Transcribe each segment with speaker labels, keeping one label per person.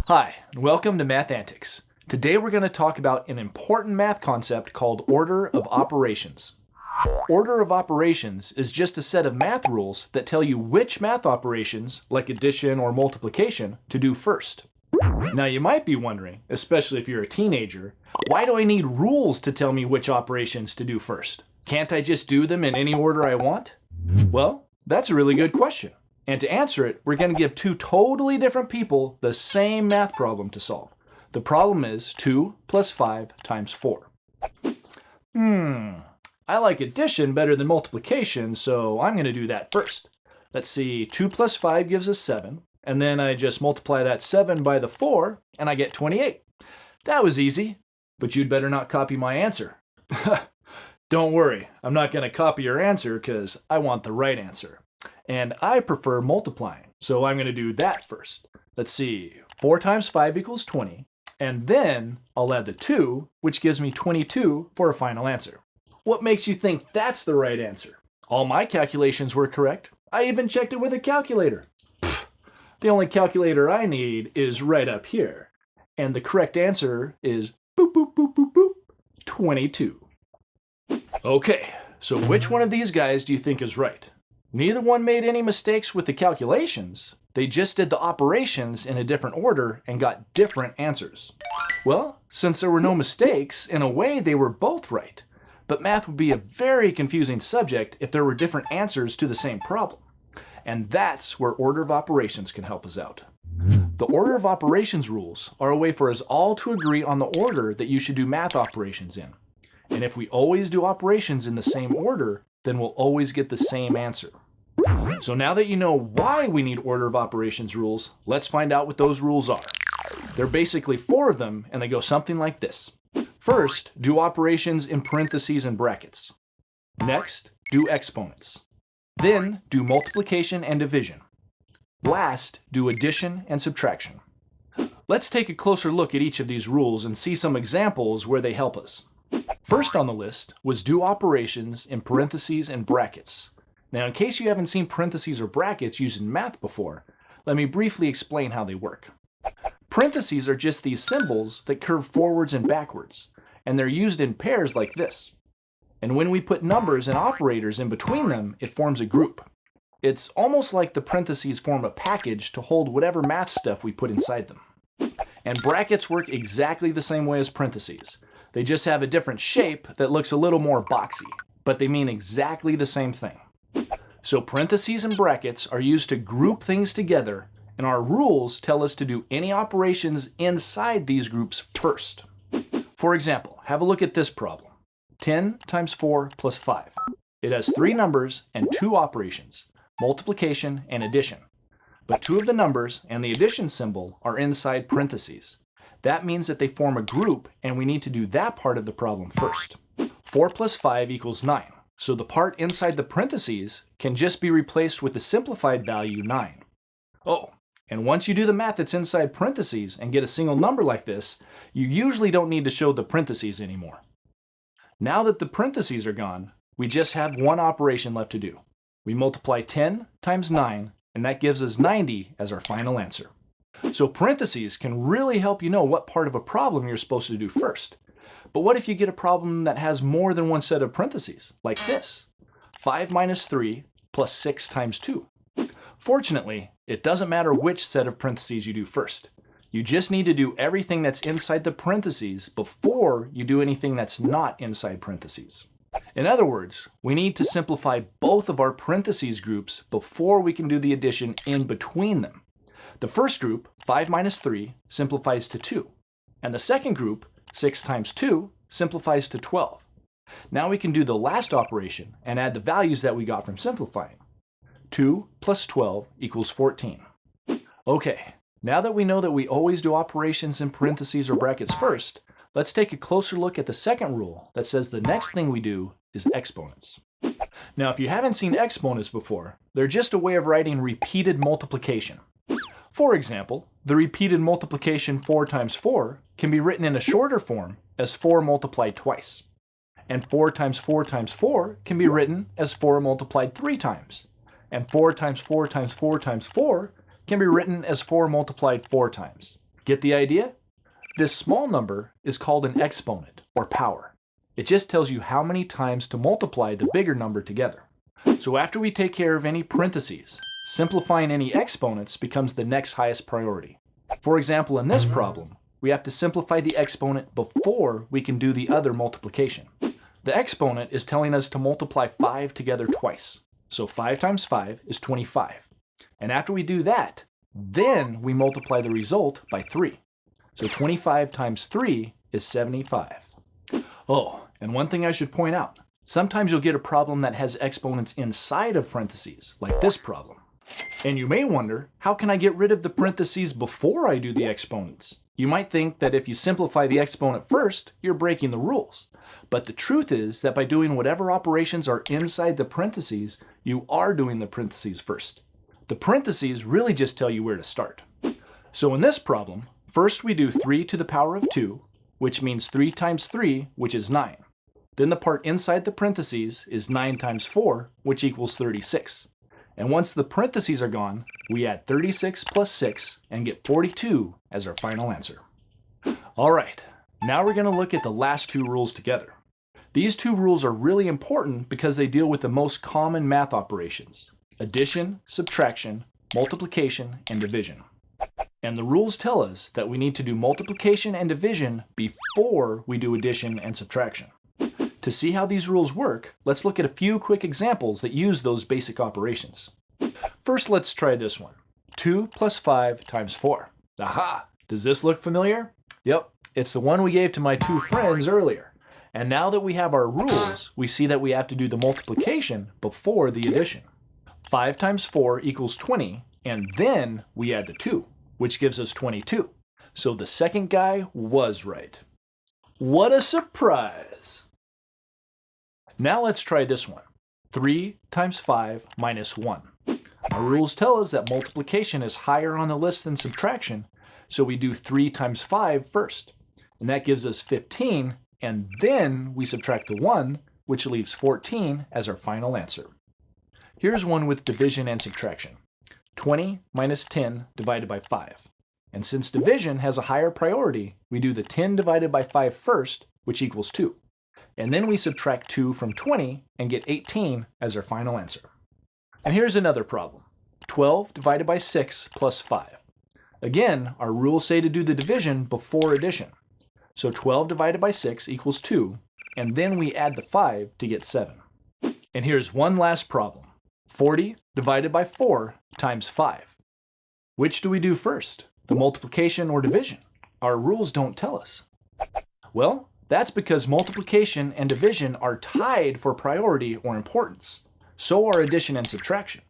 Speaker 1: Hi, and welcome to Math Antics. Today we're going to talk about an important math concept called order of operations. Order of operations is just a set of math rules that tell you which math operations, like addition or multiplication, to do first. Now you might be wondering, especially if you're a teenager, why do I need rules to tell me which operations to do first? Can't I just do them in any order I want? Well, that's a really good question. And to answer it, we're going to give two totally different people the same math problem to solve. The problem is 2 plus 5 times 4. I like addition better than multiplication, so I'm going to do that first. Let's see, 2 plus 5 gives us 7, and then I just multiply that 7 by the 4, and I get 28. That was easy, but you'd better not copy my answer. Don't worry, I'm not going to copy your answer because I want the right answer. And I prefer multiplying, so I'm going to do that first. Let's see, 4 times 5 equals 20, and then I'll add the 2, which gives me 22 for a final answer. What makes you think that's the right answer? All my calculations were correct. I even checked it with a calculator. Pfft, the only calculator I need is right up here, and the correct answer is boop, boop, boop, boop, boop, 22. Okay, so which one of these guys do you think is right? Neither one made any mistakes with the calculations. They just did the operations in a different order and got different answers. Well, since there were no mistakes, in a way they were both right. But math would be a very confusing subject if there were different answers to the same problem. And that's where order of operations can help us out. The order of operations rules are a way for us all to agree on the order that you should do math operations in. And if we always do operations in the same order, then we'll always get the same answer. So now that you know why we need order of operations rules, let's find out what those rules are. There are basically 4 of them, and they go something like this. First, do operations in parentheses and brackets. Next, do exponents. Then, do multiplication and division. Last, do addition and subtraction. Let's take a closer look at each of these rules and see some examples where they help us. First on the list was do operations in parentheses and brackets. Now, in case you haven't seen parentheses or brackets used in math before, let me briefly explain how they work. Parentheses are just these symbols that curve forwards and backwards, and they're used in pairs like this. And when we put numbers and operators in between them, it forms a group. It's almost like the parentheses form a package to hold whatever math stuff we put inside them. And brackets work exactly the same way as parentheses. They just have a different shape that looks a little more boxy, but they mean exactly the same thing. So parentheses and brackets are used to group things together, and our rules tell us to do any operations inside these groups first. For example, have a look at this problem. 10 times 4 plus 5. It has 3 numbers and 2 operations, multiplication and addition. But 2 of the numbers and the addition symbol are inside parentheses. That means that they form a group, and we need to do that part of the problem first. 4 plus 5 equals 9. So the part inside the parentheses can just be replaced with the simplified value 9. Oh, and once you do the math that's inside parentheses and get a single number like this, you usually don't need to show the parentheses anymore. Now that the parentheses are gone, we just have one operation left to do. We multiply 10 times 9, and that gives us 90 as our final answer. So parentheses can really help you know what part of a problem you're supposed to do first. But what if you get a problem that has more than one set of parentheses, like this? 5 minus 3 plus 6 times 2. Fortunately, it doesn't matter which set of parentheses you do first. You just need to do everything that's inside the parentheses before you do anything that's not inside parentheses. In other words, we need to simplify both of our parentheses groups before we can do the addition in between them. The first group, 5 minus 3, simplifies to 2. And the second group, 6 times 2, simplifies to 12. Now we can do the last operation and add the values that we got from simplifying. 2 plus 12 equals 14. Okay, now that we know that we always do operations in parentheses or brackets first, let's take a closer look at the second rule that says the next thing we do is exponents. Now, if you haven't seen exponents before, they're just a way of writing repeated multiplication. For example, the repeated multiplication 4 times 4 can be written in a shorter form as 4 multiplied twice. And 4 times 4 times 4 can be written as 4 multiplied 3 times. And 4 times 4 times 4 times 4 can be written as 4 multiplied 4 times. Get the idea? This small number is called an exponent, or power. It just tells you how many times to multiply the bigger number together. So after we take care of any parentheses, simplifying any exponents becomes the next highest priority. For example, in this problem, we have to simplify the exponent before we can do the other multiplication. The exponent is telling us to multiply 5 together twice. So 5 times 5 is 25. And after we do that, then we multiply the result by 3. So 25 times 3 is 75. Oh, and one thing I should point out. Sometimes you'll get a problem that has exponents inside of parentheses, like this problem. And you may wonder, how can I get rid of the parentheses before I do the exponents? You might think that if you simplify the exponent first, you're breaking the rules. But the truth is that by doing whatever operations are inside the parentheses, you are doing the parentheses first. The parentheses really just tell you where to start. So in this problem, first we do 3 to the power of 2, which means 3 times 3, which is 9. Then the part inside the parentheses is 9 times 4, which equals 36. And once the parentheses are gone, we add 36 plus 6 and get 42 as our final answer. All right, now we're going to look at the last two rules together. These two rules are really important because they deal with the most common math operations: addition, subtraction, multiplication, and division. And the rules tell us that we need to do multiplication and division before we do addition and subtraction. To see how these rules work, let's look at a few quick examples that use those basic operations. First, let's try this one. 2 plus 5 times 4. Aha! Does this look familiar? Yep, it's the one we gave to my two friends earlier. And now that we have our rules, we see that we have to do the multiplication before the addition. 5 times 4 equals 20, and then we add the 2, which gives us 22. So the second guy was right. What a surprise! Now let's try this one. 3 times 5 minus 1. Our rules tell us that multiplication is higher on the list than subtraction, so we do 3 times 5 first. And that gives us 15, and then we subtract the 1, which leaves 14 as our final answer. Here's one with division and subtraction. 20 minus 10 divided by 5. And since division has a higher priority, we do the 10 divided by 5 first, which equals 2. And then we subtract 2 from 20 and get 18 as our final answer. And here's another problem. 12 divided by 6 plus 5. Again, our rules say to do the division before addition. So 12 divided by 6 equals 2, and then we add the 5 to get 7. And here's one last problem. 40 divided by 4 times 5. Which do we do first? The multiplication or division? Our rules don't tell us. Well, that's because multiplication and division are tied for priority or importance. So are addition and subtraction.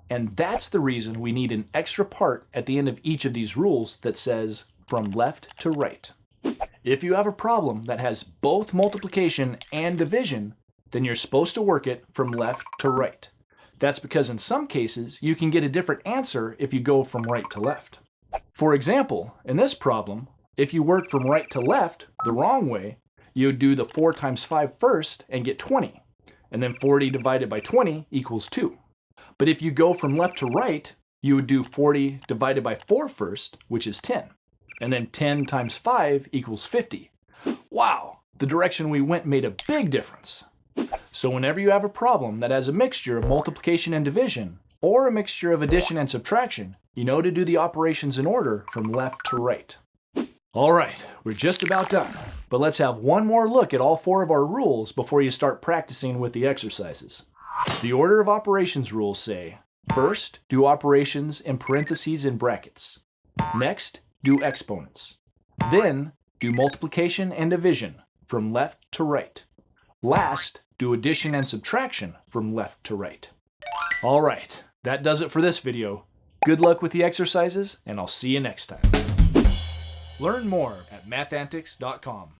Speaker 1: And that's the reason we need an extra part at the end of each of these rules that says from left to right. If you have a problem that has both multiplication and division, then you're supposed to work it from left to right. That's because in some cases, you can get a different answer if you go from right to left. For example, in this problem, if you work from right to left the wrong way, you would do the 4 times 5 first and get 20. And then 40 divided by 20 equals 2. But if you go from left to right, you would do 40 divided by 4 first, which is 10. And then 10 times 5 equals 50. Wow, the direction we went made a big difference. So whenever you have a problem that has a mixture of multiplication and division, or a mixture of addition and subtraction, you know to do the operations in order from left to right. All right, we're just about done. But let's have one more look at all 4 of our rules before you start practicing with the exercises. The order of operations rules say, first, do operations in parentheses and brackets. Next, do exponents. Then, do multiplication and division from left to right. Last, do addition and subtraction from left to right. All right, that does it for this video. Good luck with the exercises, and I'll see you next time. Learn more at mathantics.com.